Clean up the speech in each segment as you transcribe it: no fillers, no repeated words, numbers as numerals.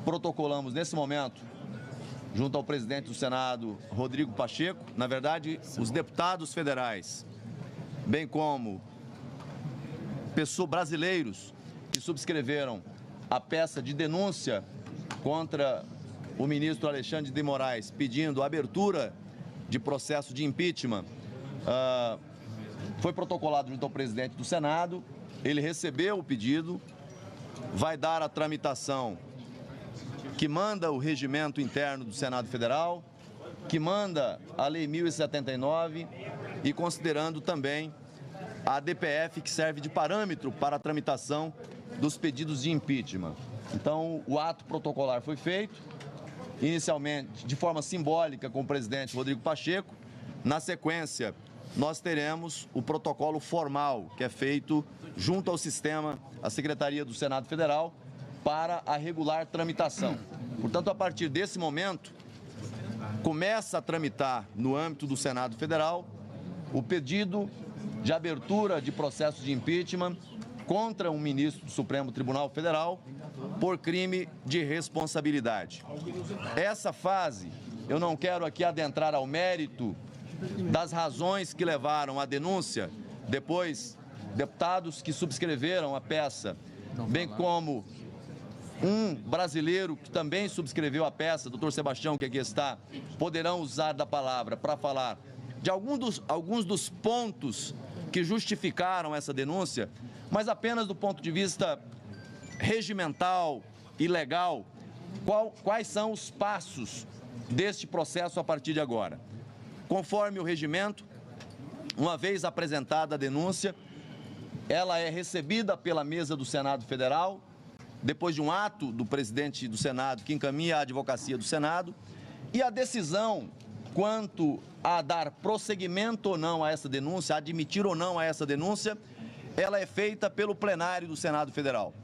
protocolamos nesse momento, junto ao presidente do Senado, Rodrigo Pacheco, na verdade, os deputados federais, bem como brasileiros que subscreveram a peça de denúncia contra o ministro Alexandre de Moraes, pedindo a abertura de processo de impeachment, foi protocolado junto ao presidente do Senado, ele recebeu o pedido, vai dar a tramitação que manda o regimento interno do Senado Federal, que manda a Lei 1079 e considerando também a DPF, que serve de parâmetro para a tramitação dos pedidos de impeachment. Então, o ato protocolar foi feito, inicialmente de forma simbólica com o presidente Rodrigo Pacheco. Na sequência, nós teremos o protocolo formal, que é feito junto ao sistema, à Secretaria do Senado Federal, para a regular tramitação. Portanto, a partir desse momento, começa a tramitar no âmbito do Senado Federal o pedido de abertura de processo de impeachment contra um ministro do Supremo Tribunal Federal por crime de responsabilidade. Essa fase, eu não quero aqui adentrar ao mérito das razões que levaram à denúncia, depois deputados que subscreveram a peça, bem como um brasileiro que também subscreveu a peça, doutor Sebastião, que aqui está, poderão usar da palavra para falar de alguns dos pontos que justificaram essa denúncia, mas apenas do ponto de vista regimental e legal, quais são os passos deste processo a partir de agora. Conforme o regimento, uma vez apresentada a denúncia, ela é recebida pela mesa do Senado Federal, depois de um ato do presidente do Senado que encaminha à advocacia do Senado, e a decisão quanto a dar prosseguimento ou não a essa denúncia, a admitir ou não a essa denúncia, ela é feita pelo plenário do Senado Federal.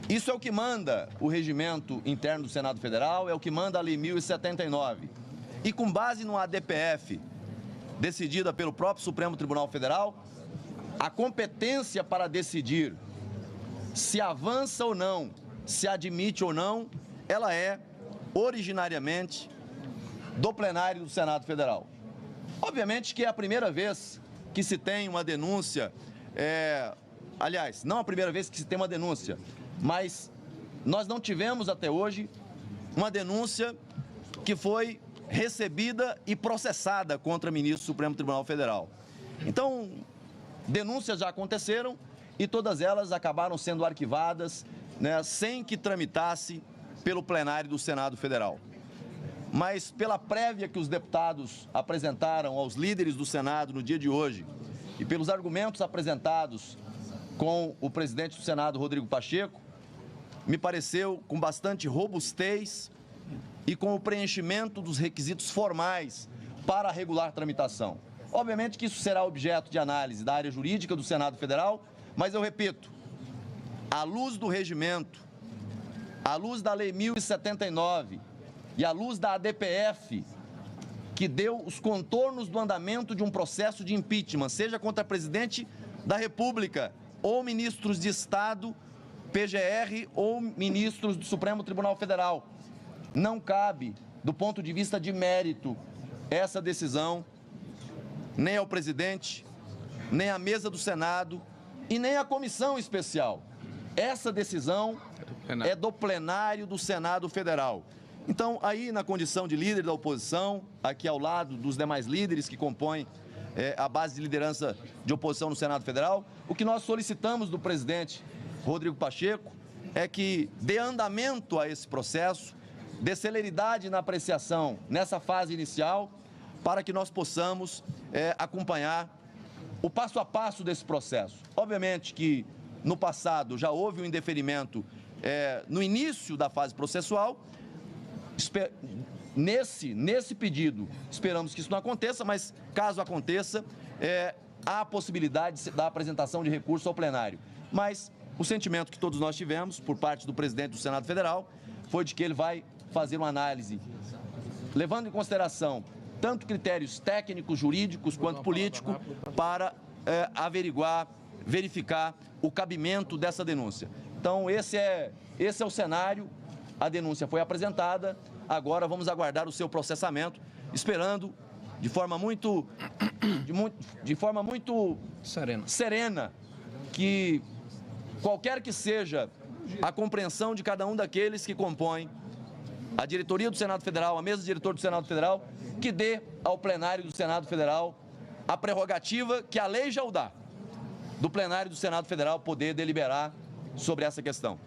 Isso é o que manda o regimento interno do Senado Federal, é o que manda a Lei 1079. E com base no ADPF, decidida pelo próprio Supremo Tribunal Federal, a competência para decidir se avança ou não, se admite ou não, ela é originariamente do plenário do Senado Federal. Obviamente que é a primeira vez que se tem uma denúncia, aliás, não a primeira vez que se tem uma denúncia, mas nós não tivemos até hoje uma denúncia que foi recebida e processada contra ministro do Supremo Tribunal Federal. Então, denúncias já aconteceram e todas elas acabaram sendo arquivadas, né, sem que tramitasse pelo plenário do Senado Federal. Mas pela prévia que os deputados apresentaram aos líderes do Senado no dia de hoje e pelos argumentos apresentados com o presidente do Senado, Rodrigo Pacheco, me pareceu com bastante robustez e com o preenchimento dos requisitos formais para a regular tramitação. Obviamente que isso será objeto de análise da área jurídica do Senado Federal, mas eu repito, à luz do regimento, à luz da Lei 1079 e à luz da ADPF, que deu os contornos do andamento de um processo de impeachment, seja contra presidente da República ou ministros de Estado, PGR ou ministros do Supremo Tribunal Federal, não cabe, do ponto de vista de mérito, essa decisão nem ao presidente, nem à mesa do Senado e nem à comissão especial. Essa decisão é do plenário do Senado Federal. Então, aí na condição de líder da oposição, aqui ao lado dos demais líderes que compõem a base de liderança de oposição no Senado Federal, o que nós solicitamos do presidente Rodrigo Pacheco é que dê andamento a esse processo, dê celeridade na apreciação nessa fase inicial, para que nós possamos acompanhar o passo a passo desse processo. Obviamente que no passado já houve um indeferimento no início da fase processual. Nesse pedido, esperamos que isso não aconteça, mas caso aconteça, há a possibilidade da apresentação de recurso ao plenário. Mas o sentimento que todos nós tivemos, por parte do presidente do Senado Federal, foi de que ele vai fazer uma análise, levando em consideração tanto critérios técnicos, jurídicos, quanto políticos, para averiguar, verificar o cabimento dessa denúncia. Então, esse é o cenário a denúncia foi apresentada, agora vamos aguardar o seu processamento, esperando de forma muito serena que qualquer que seja a compreensão de cada um daqueles que compõem a diretoria do Senado Federal, a mesa diretora do Senado Federal, que dê ao plenário do Senado Federal a prerrogativa que a lei já o dá, do plenário do Senado Federal poder deliberar sobre essa questão.